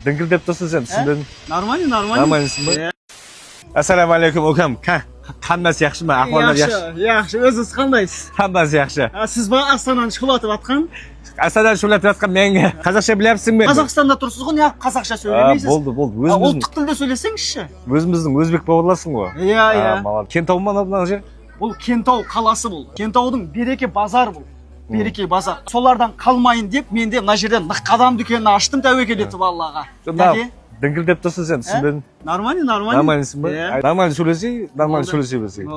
Діңкілдеп тұрсың сен, түсінбедім. Нормально. Нормальныйсың ба? Ассаламу алейкум, окам. Қандасы яқшы ма? Ахуалдар яқшы? Yaxshi. Өзіңіз қандайсыз? Қандасы яқшы. Сіз ба Астананы шулатып атқан? Астананы шулатып атқан менге. Қазақша білесің бе? Қазақстанда тұрсыз ғой, неғып қазақша сөйлемейсіз? Болды. Ұлттық тілде сөйлесеңізші. Өзіміздің өзбек бауырларсың ғой. Иә. Кентау ма мына жер? Бұл Кентау қаласы бұл. Кентаудың береке базар бұл. Береке базар. Солардан қалмайын деп, мен де мына жерден нық қадам дүкенін аштым, тәуекел етіп Аллаға. Діңкілдеп тұрсың сен, түсінбедім. Нормально. Нормальныйсың ба? Нормально сөйлесей берсей.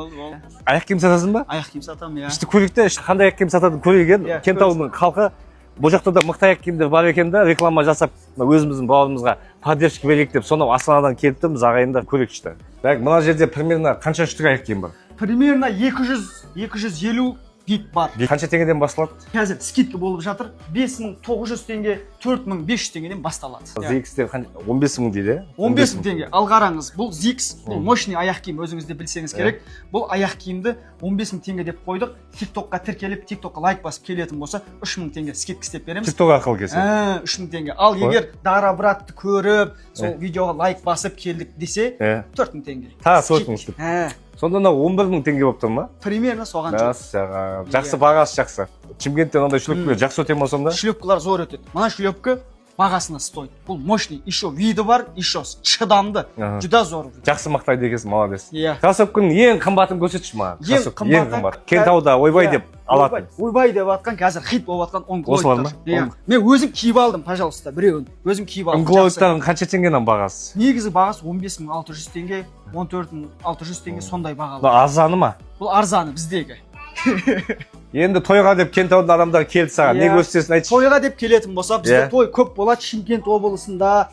Аяқ киім сатасың ба? Аяқ киім сатамын, иә. Ішті көрейікте, қандай аяқ киім сататын көрейік екен. Кентаудың халқы бұл жақта да мықты аяқ киімдер бар екен да, реклама жасап өзіміздің бауырымызға поддержка берейік деп, сонау Астанадан келіпті, біз ағайындар көрейік ішті. Мына жерде примерно қанша штук аяқ киім бар? Примерно 200-250 вид бар. Қанша теңгеден басталады? Қазір скидка болып жатыр. 5900 теңге, 4500 теңгеден басталады. ZX-те 15000 дейді. 15000 теңге. Ал қараңыз, бұл ZX, бұл мощный аяқ киім, өзіңіз де білсеңіз керек. Бұл аяқ киімді 15000 теңге деп қойдық. TikTokқа тіркеліп, TikTokқа лайк басып келетін болса, 3000 теңге скидка істеп береміз. TikTok арқылы келсе. 3000 теңге. Ал егер Дара братты көріп, сол видеоға лайк басып келдік десе, 4000 теңге. Та 4000. Сонда 11000 теңге болып тұр ма? Примерно соған жақсы. Жақсы, бағасы жақсы. Чимкенттен ондай шлепкілер жақсы өте ма сонда? Шлепкілер зор өтеді. Мына шлепкі бағасына стоит. Бұл мощный, еще виды бар, еще шыдамды. Жүда зор. Жақсы мақтайды екенсің, молодец. Иә. Кроссовканың ең қымбатын көрсетші маған. Ең қымбат. Кентауда ойбай деп алатын. Ойбай деп атқан, қазір хит болып атқан онклоидтар. Мен өзім киіп алдым, пожалуйста, біреуін. Өзім киіп алдым. Онклоидтардың қанша теңгенің бағасы? Негізі бағасы 15600 теңге, 14600 теңге, сондай бағалы. Бұл арзаны ма? Бұл арзаны біздегі. Енді тойға деп Кентаудың адамдар келді саған, не көрсетесің айтшы? Тойға деп келетін болса, бізде той көп болады. Шымкент облысында,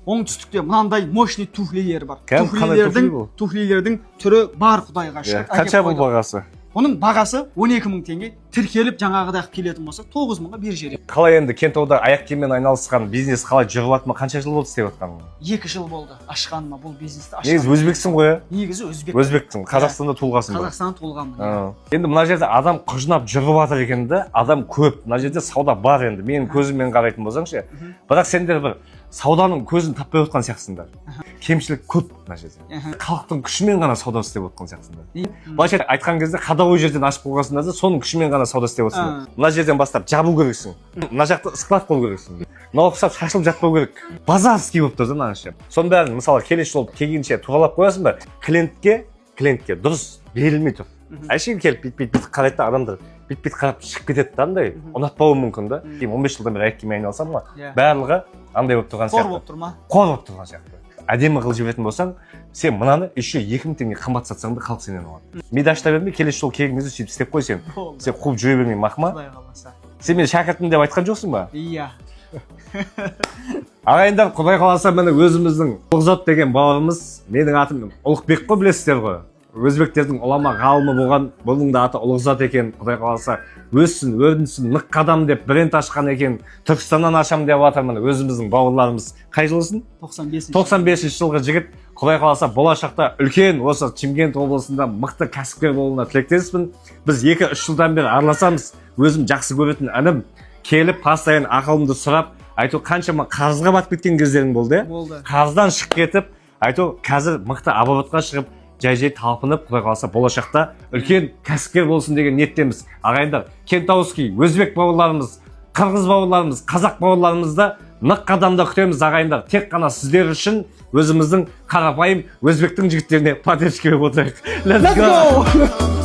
оңтүстікте мынандай мощный туфлилер бар. Туфлилердің түрі бар, Құдайға шүкір. Қанша бұл бағасы? Оның бағасы 12000 теңге. Тіркеліп жаңағыдай келетін болса 9000-ға бер жер. Қалай енді Кентауда аяқ киіммен айналысқан бизнес қалай жүріп жатыр ма? Қанша жыл болды істеп жатқаның? 2 жыл болды ашқаныма бұл бизнесті ашқаныма. Негізі өзбексің ғой? Негізі өзбек. Өзбексің, Қазақстанда туылғансың ба? Қазақстанда туылғанмын. Енді мына жерде адам құжынап жүріп жатыр екен де, адам көп. Мына жерде сауда бар енді. Менің көзіммен қарайтын болсаңшы. Бірақ сендер бір сауданың көзін таппай отқан сияқтысыңдар. Кемшілік көп мына жерде. Халықтың күшімен ғана сауда істеп отқан сияқтысыңдар. Былайша айтқан кезде қадағой жерден ашып қойғансыңдар да, соның күшімен ғана сауда істеп отырсыңдар. Мына жерден бастап жабу керексің. Мына жақта склад болу керексің. Мына ұқсап шашылып жатпау керек. Базарский болып тұр да мынанша. Соның бәрін мысалы келесі жолы келгенше туралап қоясың ба? Клиентке дұрыс берілмей тұр. Әшейін келіп бит қарайды да, адамдар бит қарап шығып кетеді да, андай ұнатпауы мүмкін да. 15 жылдан бері аяқ киіммен айналысам ғой. Барлығы андай болып тұрған сияқты. Қор болып тұр ма? Қор болып тұрған сияқты. Әдемі қылып жіберетін болсаң, сен мынаны еще 2000 теңге қымбат сатсаң да халық сенен алады. Миды ашта бермей, келесі жолы келген кезде сөйтіп істеп қой сен. Сен қуып жүре бермей мақма. Сен мені шәкіртім деп айтқан жоқсың ба? Иә. Ағайындар, Құдай қаласа міне өзіміздің Ұлықзат деген бауырымыз, менің атым Ұлықбек қой, білесіздер ғой. Өзбектердің ұлама ғалымы болған, бұның да аты Ұлықзат екен. Құдай қаласа өссін, өрінсін, нық қадам деп бренд ашқан екен. Түркістаннан ашам деп жатыр міне өзіміздің бауырларымыз. Қай жылысың? 95 жылғы жігіт. Құдай қаласа болашақта үлкен осы Чимкент облысында мықты кәсіпкер болуына тілектеспін. Біз 2-3 жылдан бері араласамыз. Өзім жақсы көретін інім келіп постоянно ақылымды сұрап, айту қаншама қарызға батып кеткен кездерің болды. Қарыздан шығып кетіп, айту қазір мықты оборотқа шығып, жай талпынып, Құдай қаласа болашақта үлкен кәсіпкер болсын деген ниеттеміз. Ағайындар, кентауский, өзбек бауырларымыз, қырғыз бауырларымыз, қазақ бауырларымызды нық қадамда күтеміз ағайындар. Тек қана сіздер үшін өзіміздің қарапайым өзбектің жігіттеріне поддержка беріп отырайық. Let's go!